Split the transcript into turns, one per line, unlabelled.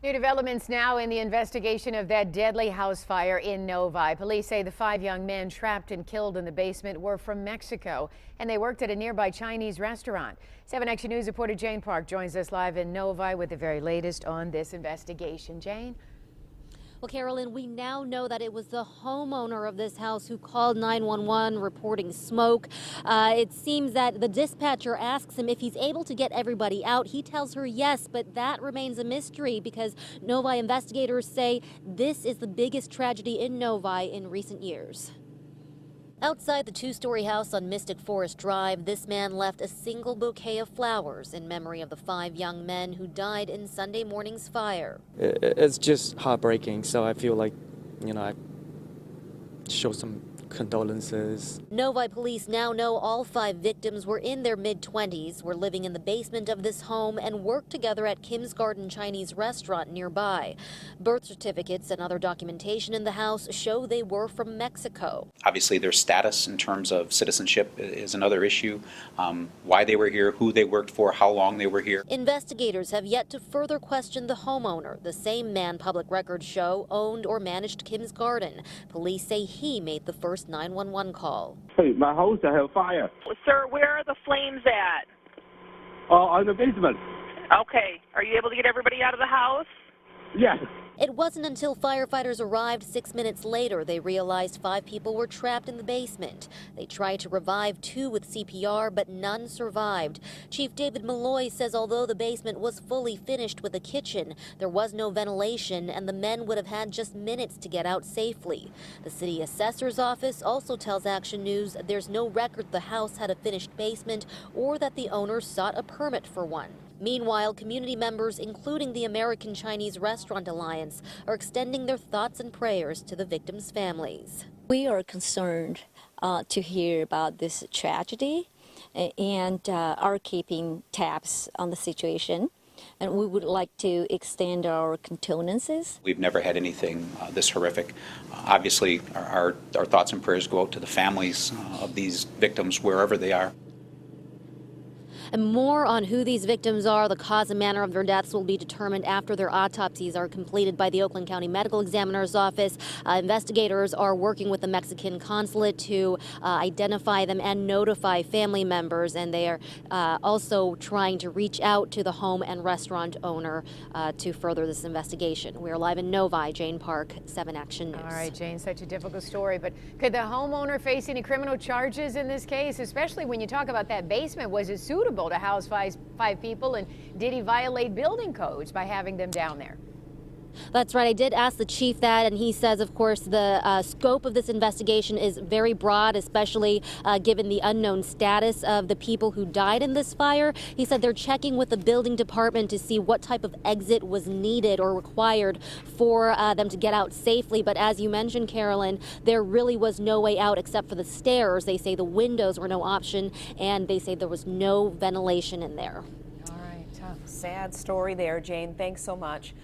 New developments now in the investigation of that deadly house fire in Novi. Police say the 5 young men trapped and killed in the basement were from Mexico, and they worked at a nearby Chinese restaurant. 7 Action News reporter Jane Park joins us live in Novi with the very latest on this investigation. Jane?
Well, Carolyn, we now know that it was the homeowner of this house who called 911 reporting smoke. It seems that the dispatcher asks him if he's able to get everybody out. He tells her yes, but that remains a mystery because Novi investigators say this is the biggest tragedy in Novi in recent years. Outside the 2-story house on Mystic Forest Drive, this man left a single bouquet of flowers in memory of the 5 young men who died in Sunday morning's fire.
It's just heartbreaking, so I feel like, I show some condolences.
Novi police now know all 5 victims were in their mid-20s, were living in the basement of this home, and worked together at Kim's Garden Chinese restaurant nearby. Birth certificates and other documentation in the house show they were from Mexico.
Obviously, their status in terms of citizenship is another issue. Why they were here, who they worked for, how long they were here.
Investigators have yet to further question the homeowner, the same man public records show owned or managed Kim's Garden. Police say he made the first 911 call.
Hey, my house I have fire.
Sir, where are the flames at?
On the basement.
Okay. Are you able to get everybody out of the house?
Yes.
It wasn't until firefighters arrived 6 minutes later they realized 5 people were trapped in the basement. They tried to revive 2 with CPR, but none survived. Chief David Malloy says although the basement was fully finished with a kitchen, there was no ventilation and the men would have had just minutes to get out safely. The city assessor's office also tells Action News there's no record the house had a finished basement or that the owner sought a permit for one. Meanwhile, community members, including the American Chinese Restaurant Alliance, are extending their thoughts and prayers to the victims' families.
We are concerned to hear about this tragedy and are keeping tabs on the situation. And we would like to extend our condolences.
We've never had anything this horrific. Obviously, our thoughts and prayers go out to the families of these victims wherever they are.
And more on who these victims are, the cause and manner of their deaths will be determined after their autopsies are completed by the Oakland County Medical Examiner's Office. Investigators are working with the Mexican consulate to identify them and notify family members, and they are also trying to reach out to the home and restaurant owner to further this investigation. We are live in Novi. Jane Park, 7 Action News.
All right, Jane, such a difficult story, but could the homeowner face any criminal charges in this case, especially when you talk about that basement? Was it suitable to house 5 people, and did he violate building codes by having them down there?
That's right. I did ask the chief that, and he says, of course, the scope of this investigation is very broad, especially given the unknown status of the people who died in this fire. He said they're checking with the building department to see what type of exit was needed or required for them to get out safely. But as you mentioned, Carolyn, there really was no way out except for the stairs. They say the windows were no option, and they say there was no ventilation in there.
All right, tough.
Sad story there, Jane. Thanks so much.